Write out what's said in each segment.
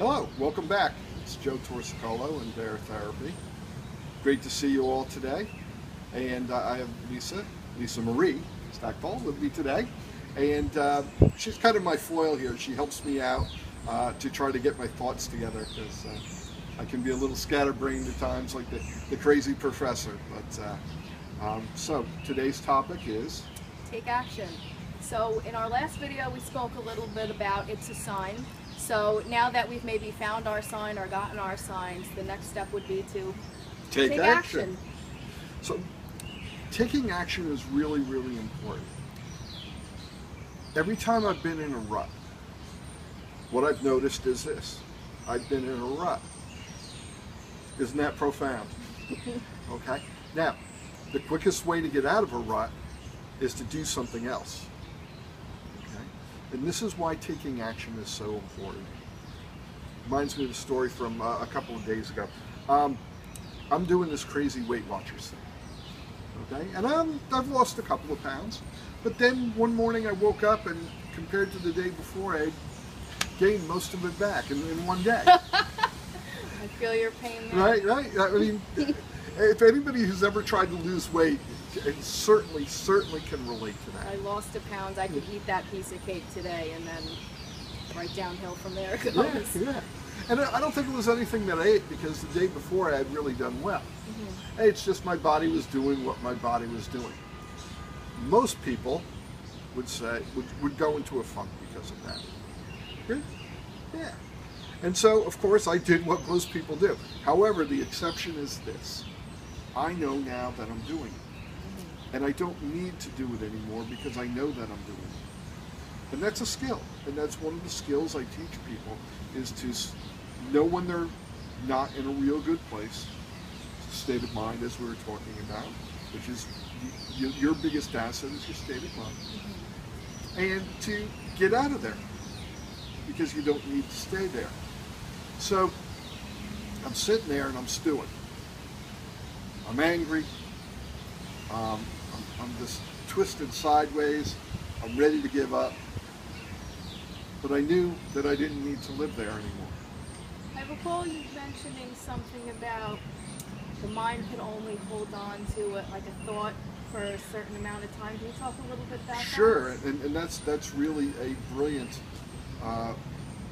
Hello, welcome back. It's Joe Torsicolo and Bear Therapy. Great to see you all today. And I have Lisa Marie Stackpole with me today. And she's kind of my foil here. She helps me out to try to get my thoughts together because I can be a little scatterbrained at times like the crazy professor. But so today's topic is? Take action. So in our last video we spoke a little bit about it's a sign. So now that we've maybe found our sign or gotten our signs, the next step would be to take action. So taking action is really, really important. Every time I've been in a rut, what I've noticed is this. I've been in a rut. Isn't that profound? Okay? Now, the quickest way to get out of a rut is to do something else. Okay? And this is why taking action is so important. Reminds me of a story from a couple of days ago. I'm doing this crazy Weight Watchers thing. Okay? And I've lost a couple of pounds. But then one morning I woke up and compared to the day before, I gained most of it back in one day. I feel your pain there. Right. I mean, if anybody who's ever tried to lose weight, it certainly can relate to that. I lost a pound. I could eat that piece of cake today and then right downhill from there it goes. Yeah. And I don't think it was anything that I ate because the day before I had really done well. Mm-hmm. It's just my body was doing what my body was doing. Most people would say, would go into a funk because of that. Right? Yeah. And so, of course, I did what most people do. However, the exception is this. I know now that I'm doing it. And I don't need to do it anymore because I know that I'm doing it. And that's a skill. And that's one of the skills I teach people is to know when they're not in a real good place, state of mind as we were talking about, which is your biggest asset is your state of mind. And to get out of there because you don't need to stay there. So I'm sitting there and I'm stewing. I'm angry. I'm just twisted sideways. I'm ready to give up. But I knew that I didn't need to live there anymore. I recall you mentioning something about the mind can only hold on to it, like a thought for a certain amount of time. Can you talk a little bit about that? Sure, and that's really a brilliant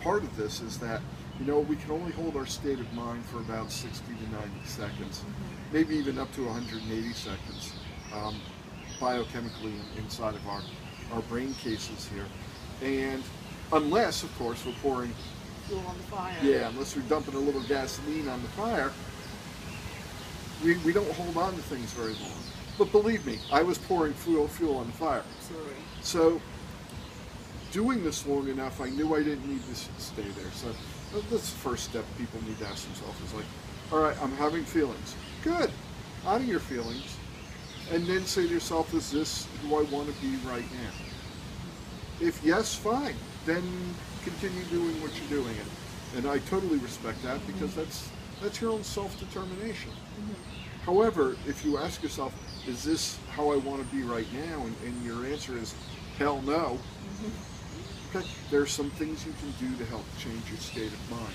part of this is that, you know, we can only hold our state of mind for about 60 to 90 seconds, maybe even up to 180 seconds, biochemically inside of our brain cases here. And unless, of course, we're pouring fuel on the fire. Yeah, unless we're dumping a little gasoline on the fire, we don't hold on to things very long. But believe me, I was pouring fuel on the fire. Absolutely. So doing this long enough, I knew I didn't need to stay there. So that's the first step people need to ask themselves is like, all right, I'm having feelings. Good. Honor your feelings. And then say to yourself, is this who I want to be right now? If yes, fine. Then continue doing what you're doing. And I totally respect that because that's your own self-determination. However, if you ask yourself, is this how I want to be right now? And your answer is, hell no. Okay, there are some things you can do to help change your state of mind.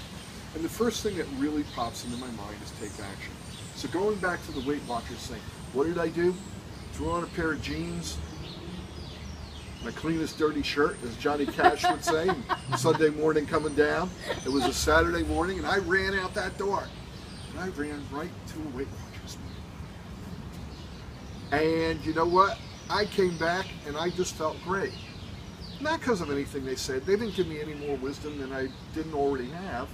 And the first thing that really pops into my mind is take action. So going back to the Weight Watchers thing, what did I do? Threw on a pair of jeans, my cleanest dirty shirt, as Johnny Cash would say, Sunday morning coming down. It was a Saturday morning, and I ran out that door. And I ran right to a Weight Watchers meeting. And you know what? I came back, and I just felt great. Not because of anything they said. They didn't give me any more wisdom than I didn't already have.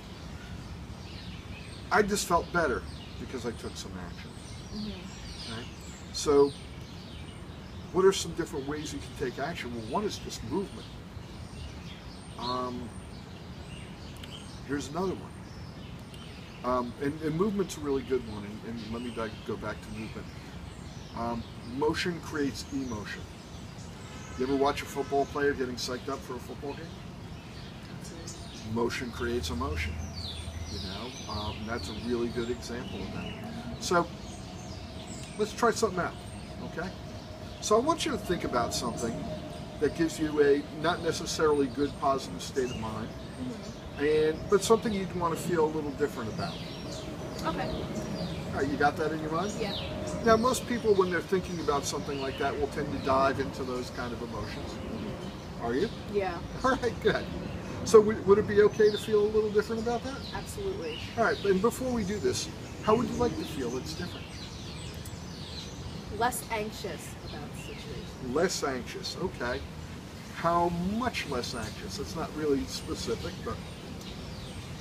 I just felt better because I took some action. Okay? So, what are some different ways you can take action? Well, one is just movement. Here's another one. And movement's a really good one, and let me go back to movement. Motion creates emotion. You ever watch a football player getting psyched up for a football game? Motion creates emotion. You know, that's a really good example of that. So, let's try something out, okay? So I want you to think about something that gives you a not necessarily good positive state of mind, but something you'd want to feel a little different about. Okay. All right, you got that in your mind? Yeah. Now, most people, when they're thinking about something like that, will tend to dive into those kind of emotions. Are you? Yeah. All right, good. So would it be okay to feel a little different about that? Absolutely. All right, and before we do this, how would you like to feel it's different? Less anxious about the situation. Less anxious, okay. How much less anxious? It's not really specific, but...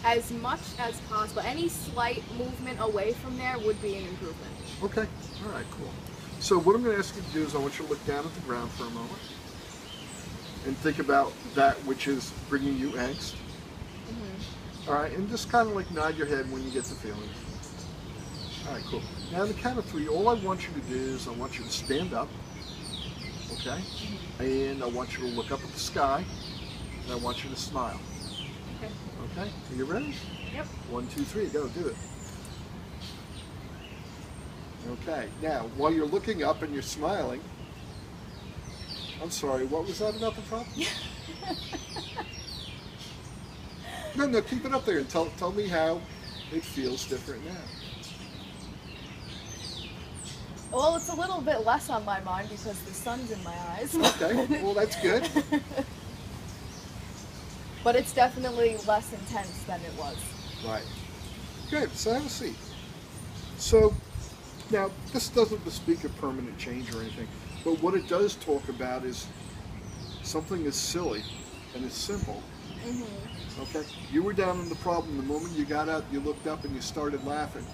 As much as possible. Any slight movement away from there would be an improvement. Okay, all right, cool. So what I'm going to ask you to do is I want you to look down at the ground for a moment and think about that which is bringing you angst. All right, and just kind of like nod your head when you get the feelings. All right, cool. Now, on the count of 3, all I want you to do is I want you to stand up, okay? And I want you to look up at the sky, and I want you to smile. Okay. Okay, are you ready? Yep. 1, 2, 3, go, do it. Okay, now, while you're looking up and you're smiling, I'm sorry, what was that about the problem? No, keep it up there and tell me how it feels different now. Well, it's a little bit less on my mind because the sun's in my eyes. Okay, well, that's good. But it's definitely less intense than it was. Right. Good, so have a seat. So, now, this doesn't bespeak a permanent change or anything, but what it does talk about is something as silly and as simple. Okay? You were down on the problem the moment you got up, you looked up and you started laughing.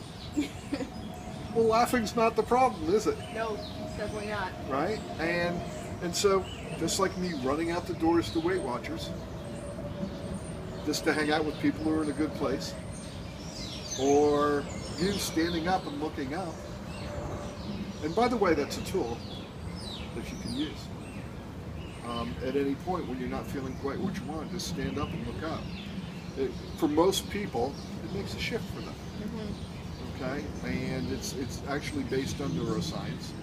Well, laughing's not the problem, is it? No, definitely not. Right? And so, just like me running out the doors to Weight Watchers, just to hang out with people who are in a good place, or you standing up and looking up. And by the way, that's a tool that you can use. At any point when you're not feeling quite what you want, just stand up and look up. For most people, it makes a shift for them. Okay? And it's actually based on neuroscience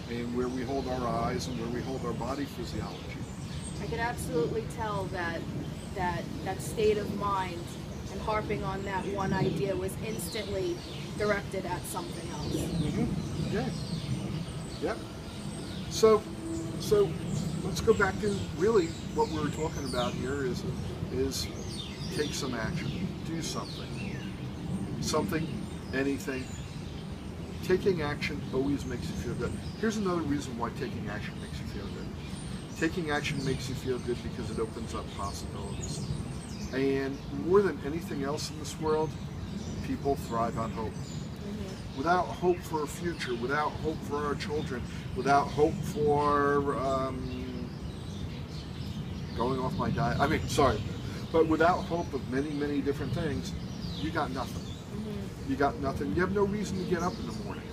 and where we hold our eyes and where we hold our body physiology. I could absolutely tell that state of mind and harping on that one idea was instantly directed at something else. Yeah. Yep. So let's go back to really what we were talking about here is take some action, do something, anything. Taking action always makes you feel good. Here's another reason why taking action makes you feel good. Taking action makes you feel good because it opens up possibilities. And more than anything else in this world, people thrive on hope. Without hope for a future, without hope for our children, without hope for going off my diet, but without hope of many, many different things, you got nothing. You got nothing. You have no reason to get up in the morning.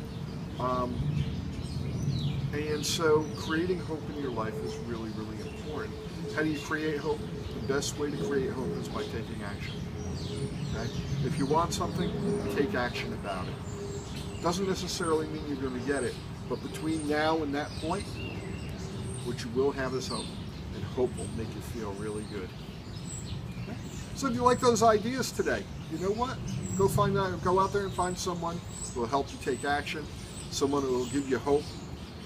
And so creating hope in your life is really, really important. How do you create hope? The best way to create hope is by taking action. Okay? If you want something, take action about it. Doesn't necessarily mean you're going to get it, but between now and that point, what you will have is hope, and hope will make you feel really good. Okay? So if you like those ideas today, you know what? Go out there and find someone who will help you take action, someone who will give you hope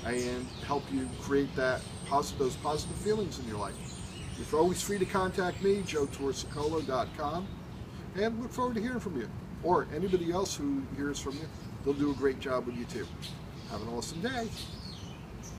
and help you create those positive feelings in your life. You're always free to contact me, joetorsicolo.com, and look forward to hearing from you, or anybody else who hears from you. They'll do a great job with you too. Have an awesome day.